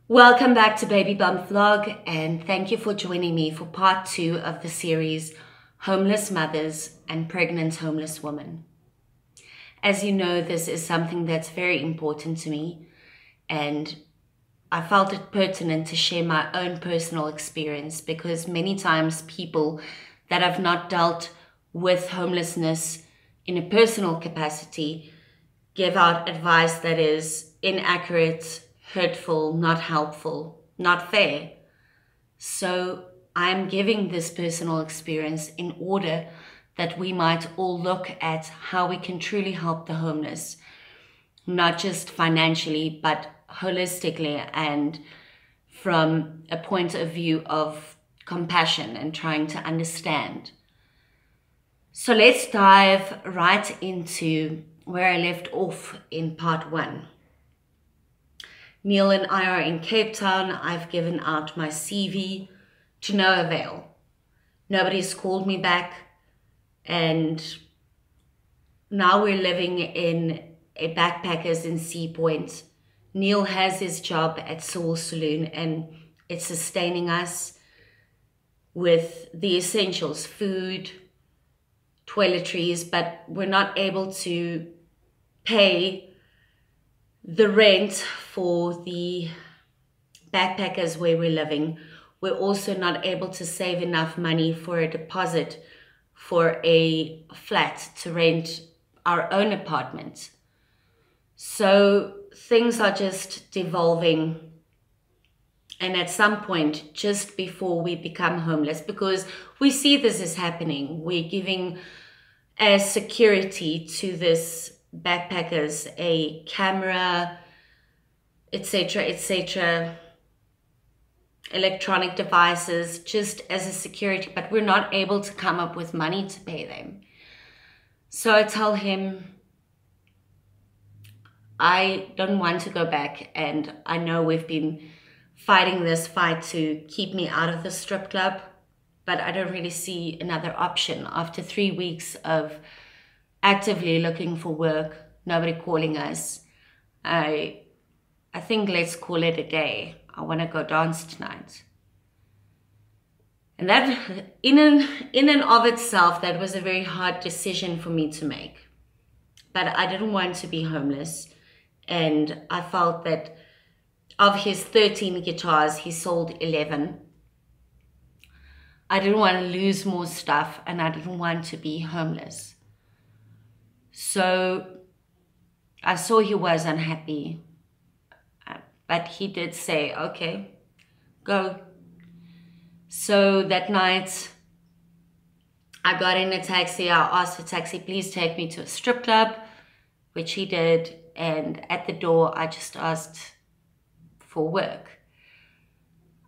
Welcome back to BabyBumpVlog, and thank you for joining me for part 2 of the series Homeless Mothers and Pregnant Homeless Women. As you know, this is something that's very important to me, and I felt it pertinent to share my own personal experience because many times people that have not dealt with homelessness in a personal capacity give out advice that is inaccurate, hurtful, not helpful, not fair. So I'm giving this personal experience in order that we might all look at how we can truly help the homeless, not just financially, but holistically and from a point of view of compassion and trying to understand. So let's dive right into where I left off in part 1. Neil and I are in Cape Town. I've given out my CV to no avail. Nobody's called me back, and now we're living in a backpackers in Sea Point. Neil has his job at Soul Saloon and it's sustaining us with the essentials, food, toiletries, but we're not able to pay the rent for the backpackers where we're living. We're also not able to save enough money for a deposit for a flat to rent our own apartment. So things are just devolving. And at some point, just before we become homeless, because we see this is happening, we're giving as security to this backpackers a camera, etc., electronic devices, just as a security, but we're not able to come up with money to pay them. So I tell him I don't want to go back, and I know we've been fighting this fight to keep me out of the strip club, but I don't really see another option. After 3 weeks of actively looking for work, nobody calling us, I think let's call it a day. I want to go dance tonight. And that, in and of itself, that was a very hard decision for me to make. But I didn't want to be homeless. And I felt that of his 13 guitars, he sold 11. I didn't want to lose more stuff, and I didn't want to be homeless. So I saw he was unhappy, but he did say, okay, go. So that night I got in a taxi. I asked the taxi, please take me to a strip club, which he did. And at the door, I just asked for work.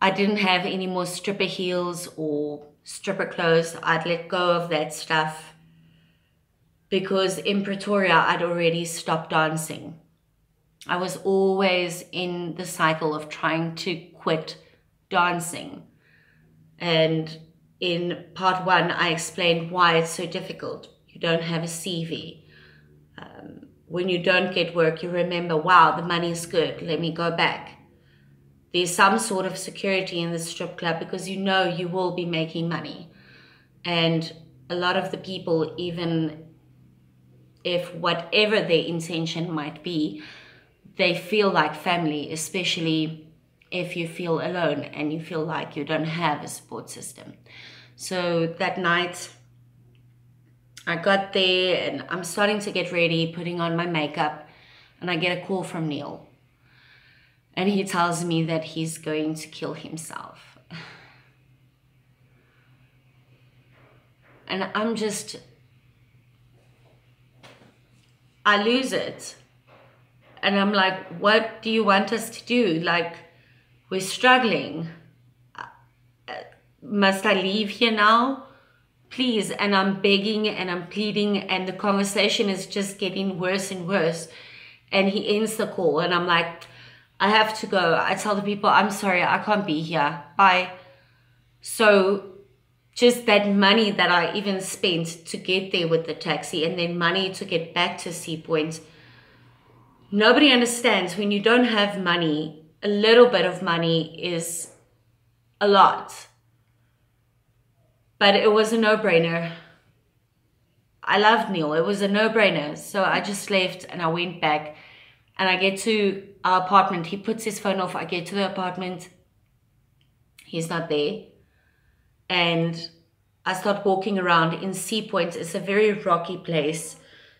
I didn't have any more stripper heels or stripper clothes. I'd let go of that stuff, because in Pretoria, I'd already stopped dancing. I was always in the cycle of trying to quit dancing. And in part 1, I explained why it's so difficult. You don't have a CV. When you don't get work, you remember, wow, the money's good, let me go back. There's some sort of security in the strip club because you know you will be making money. And a lot of the people, even if whatever their intention might be, they feel like family, especially if you feel alone and you feel like you don't have a support system. So that night I got there and I'm starting to get ready, putting on my makeup, and I get a call from Neil. And he tells me that he's going to kill himself. And I lose it. And I'm like, what do you want us to do? Like, we're struggling. Must I leave here now? Please. And I'm begging and I'm pleading, and the conversation is just getting worse and worse. And he ends the call and I'm like, I have to go. I tell the people, I'm sorry, I can't be here. Bye. So just that money that I even spent to get there with the taxi, and then money to get back to Sea Point. Nobody understands when you don't have money, a little bit of money is a lot. But it was a no-brainer. I loved Neil. It was a no-brainer. So I just left and I went back. And I get to our apartment. He puts his phone off. I get to the apartment. He's not there. And I start walking around in Sea Point. It's a very rocky place.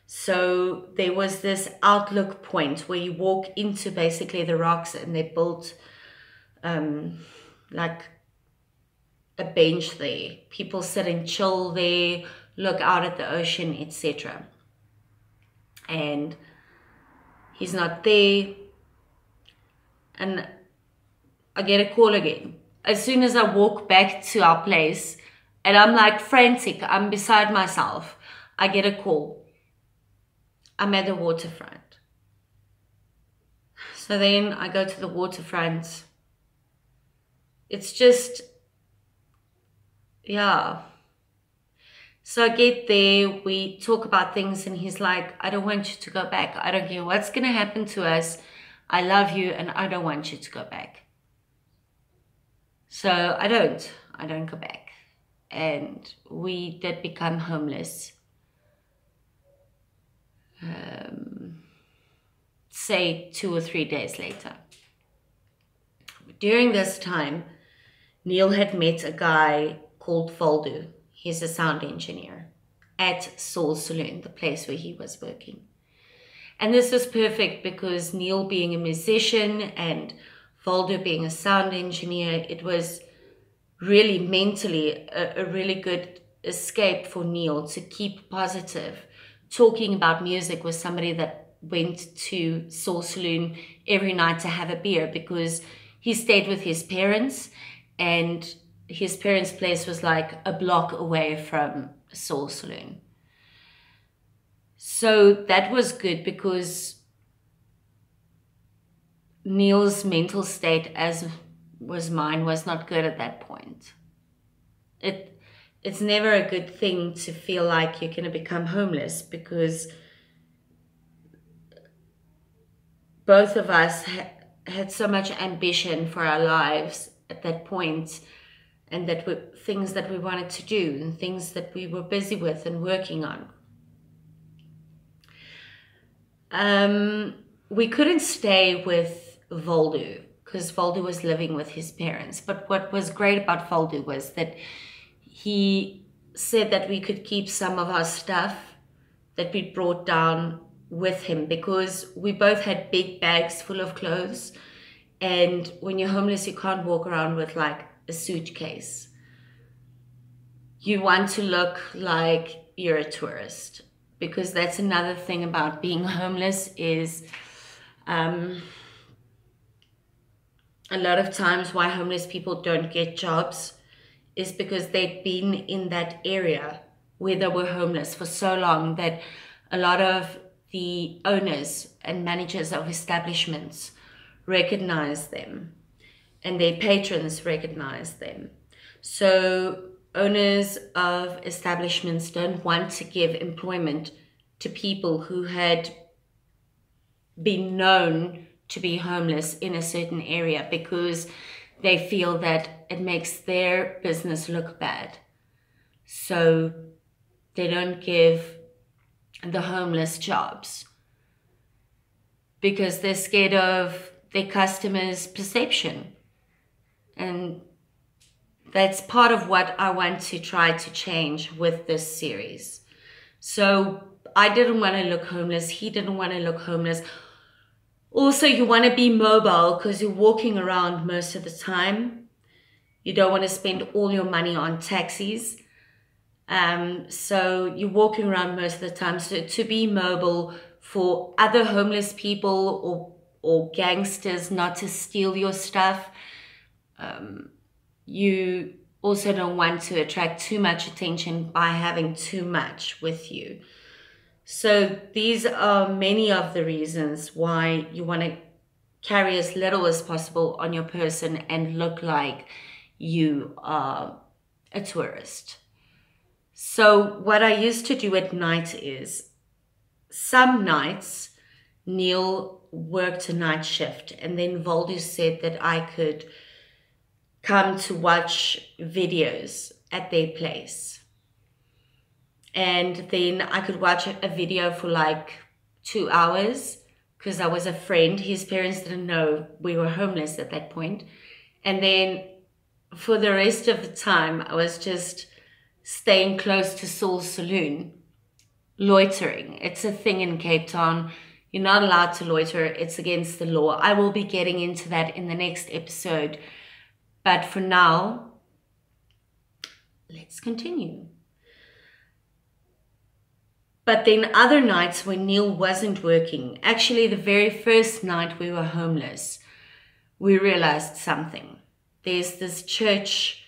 So there was this outlook point where you walk into basically the rocks, and they built like a bench there. People sit and chill there, look out at the ocean, etc. And he's not there. And I get a call again. As soon as I walk back to our place, and I'm like frantic, I'm beside myself, I get a call. I'm at the waterfront. So then I go to the waterfront. It's just, yeah. So I get there, we talk about things, and he's like, I don't want you to go back. I don't care what's going to happen to us. I love you and I don't want you to go back. So I don't go back. And we did become homeless. Say 2 or 3 days later. During this time, Neil had met a guy called Voldu. He's a sound engineer at Soul Saloon, the place where he was working. And this was perfect because Neil being a musician and Voldu being a sound engineer, it was really mentally a really good escape for Neil to keep positive. Talking about music with somebody that went to Soul Saloon every night to have a beer, because he stayed with his parents, and his parents' place was like a block away from Soul Saloon. So that was good because Neil's mental state, as was mine, was not good at that point. It's never a good thing to feel like you're going to become homeless, because both of us had so much ambition for our lives at that point, and that were things that we wanted to do and things that we were busy with and working on. We couldn't stay with Voldu because Voldu was living with his parents. But what was great about Voldu was that he said that we could keep some of our stuff that we brought down with him, because we both had big bags full of clothes. And when you're homeless, you can't walk around with like a suitcase. You want to look like you're a tourist, because that's another thing about being homeless is a lot of times why homeless people don't get jobs is because they've been in that area where they were homeless for so long that a lot of the owners and managers of establishments recognize them, and their patrons recognize them. So owners of establishments don't want to give employment to people who had been known to be homeless in a certain area, because they feel that it makes their business look bad. So they don't give the homeless jobs because they're scared of their customers' perception. And that's part of what I want to try to change with this series. So I didn't want to look homeless. He didn't want to look homeless. Also, you want to be mobile because you're walking around most of the time. You don't want to spend all your money on taxis. So you're walking around most of the time. So to be mobile for other homeless people or gangsters not to steal your stuff. You also don't want to attract too much attention by having too much with you. So these are many of the reasons why you want to carry as little as possible on your person and look like you are a tourist. So what I used to do at night is, some nights Neil worked a night shift, and then Voldu said that I could come to watch videos at their place. And then I could watch a video for like 2 hours because I was a friend. His parents didn't know we were homeless at that point. And then for the rest of the time, I was just staying close to Saul's Saloon, loitering. It's a thing in Cape Town. You're not allowed to loiter. It's against the law. I will be getting into that in the next episode. But for now, let's continue. But then other nights when Neil wasn't working, actually the very first night we were homeless, we realized something. There's this church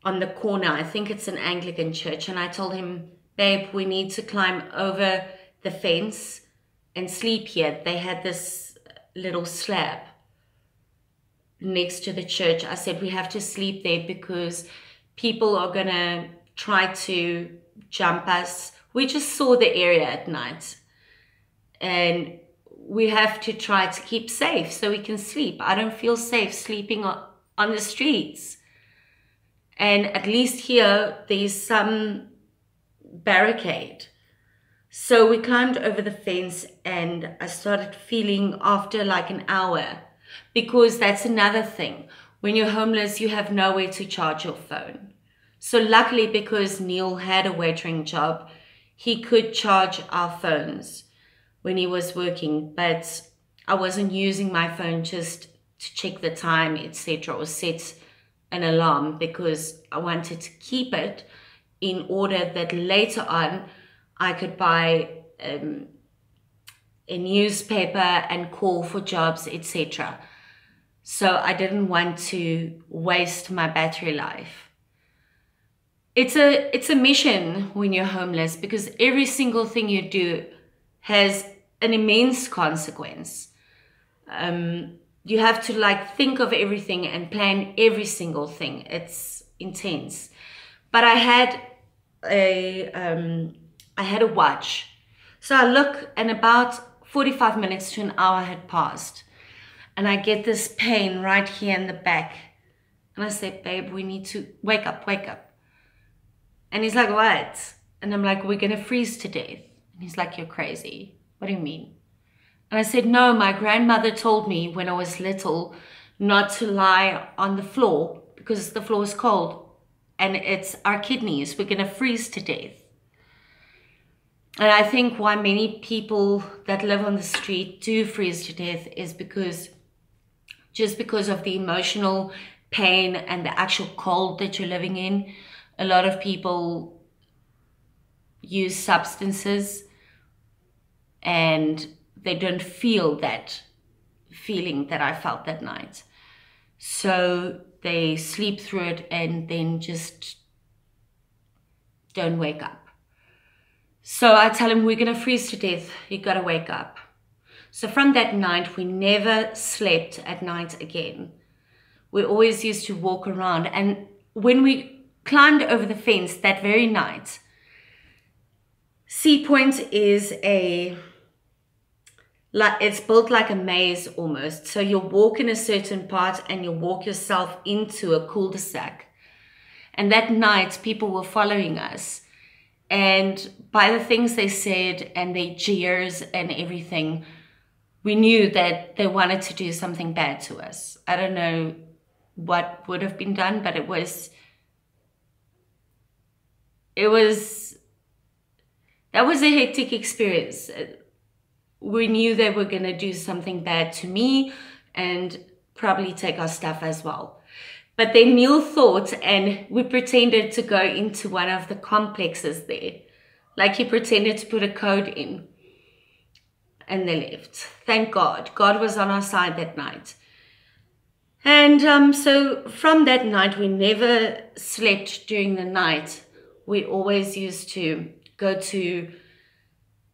on the corner. I think it's an Anglican church. And I told him, babe, we need to climb over the fence and sleep here. They had this little slab next to the church. I said, we have to sleep there because people are going to try to jump us. We just saw the area at night and we have to try to keep safe so we can sleep. I don't feel safe sleeping on the streets. And at least here, there's some barricade. So we climbed over the fence and I started feeling after like an hour, because that's another thing. When you're homeless, you have nowhere to charge your phone. So luckily, because Neil had a waitering job, he could charge our phones when he was working, but I wasn't using my phone just to check the time, etc., or set an alarm, because I wanted to keep it in order that later on I could buy a newspaper and call for jobs, etc. So I didn't want to waste my battery life. It's a mission when you're homeless, because every single thing you do has an immense consequence. You have to like think of everything and plan every single thing. It's intense. But I had a watch. So I look and about 45 minutes to an hour had passed. And I get this pain right here in the back. And I said, babe, we need to wake up, wake up. And he's like, what? And I'm like, we're going to freeze to death. And he's like, you're crazy. What do you mean? And I said, no, my grandmother told me when I was little not to lie on the floor because the floor is cold and it's our kidneys. We're going to freeze to death. And I think why many people that live on the street do freeze to death is because of the emotional pain and the actual cold that you're living in. A lot of people use substances and they don't feel that feeling that I felt that night. So they sleep through it and then just don't wake up. So I tell him, we're going to freeze to death. You got to wake up. So from that night, we never slept at night again. We always used to walk around. And when we climbed over the fence that very night, Sea Point is it's built like a maze almost. So you'll walk in a certain part and you'll walk yourself into a cul-de-sac. And that night, people were following us. And by the things they said and their jeers and everything, we knew that they wanted to do something bad to us. I don't know what would have been done, but that was a hectic experience. We knew they were going to do something bad to me and probably take our stuff as well. But then Neil thought, and we pretended to go into one of the complexes there. Like he pretended to put a code in. And they left. Thank God. God was on our side that night. And so from that night, we never slept during the night. We always used to go to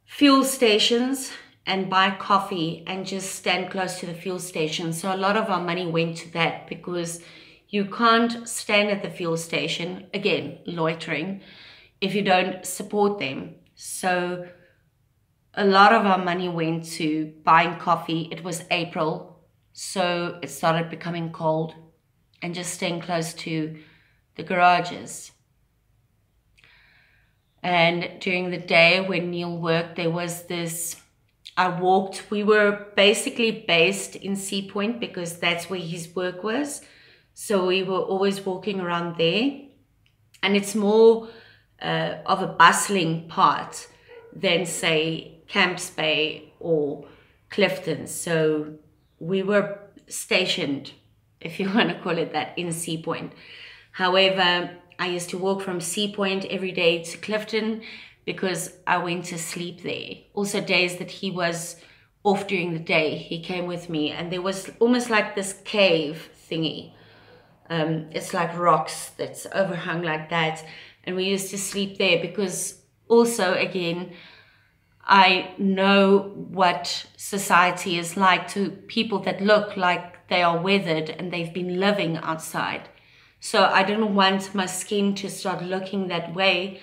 fuel stations and buy coffee and just stand close to the fuel station. So a lot of our money went to that because you can't stand at the fuel station, again, loitering, if you don't support them. So a lot of our money went to buying coffee. It was April, so it started becoming cold, and just staying close to the garages. And during the day when Neil worked, there was this, we were basically based in Sea Point because that's where his work was. So we were always walking around there. And it's more of a bustling part than, say, Camps Bay or Clifton. So we were stationed, if you want to call it that, in Sea Point. However, I used to walk from Sea Point every day to Clifton because I went to sleep there. Also days that he was off during the day, he came with me, and there was almost like this cave thingy. It's like rocks that's overhung like that, and we used to sleep there because also, again, I know what society is like to people that look like they are weathered and they've been living outside. So I didn't want my skin to start looking that way.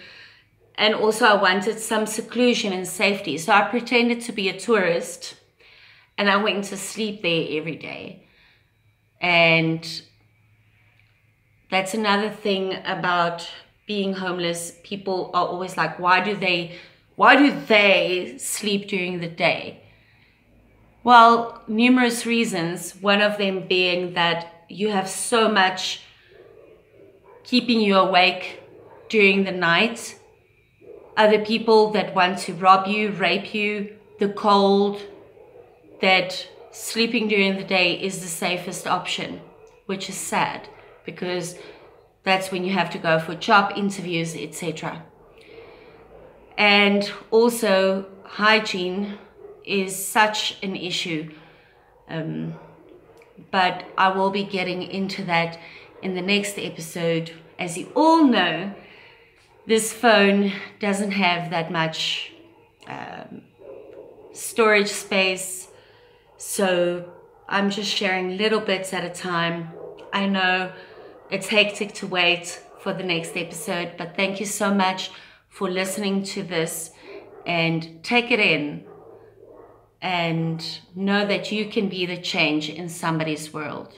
And also I wanted some seclusion and safety. So I pretended to be a tourist and I went to sleep there every day. And that's another thing about being homeless. People are always like, why do they sleep during the day? Well, numerous reasons. One of them being that you have so much keeping you awake during the night. Other people that want to rob you, rape you, the cold, that sleeping during the day is the safest option, which is sad because that's when you have to go for job interviews, etc. And also hygiene is such an issue. But I will be getting into that in the next episode. As you all know, this phone doesn't have that much storage space, so I'm just sharing little bits at a time. I know it's hectic to wait for the next episode, but thank you so much for listening to this, and take it in and know that you can be the change in somebody's world.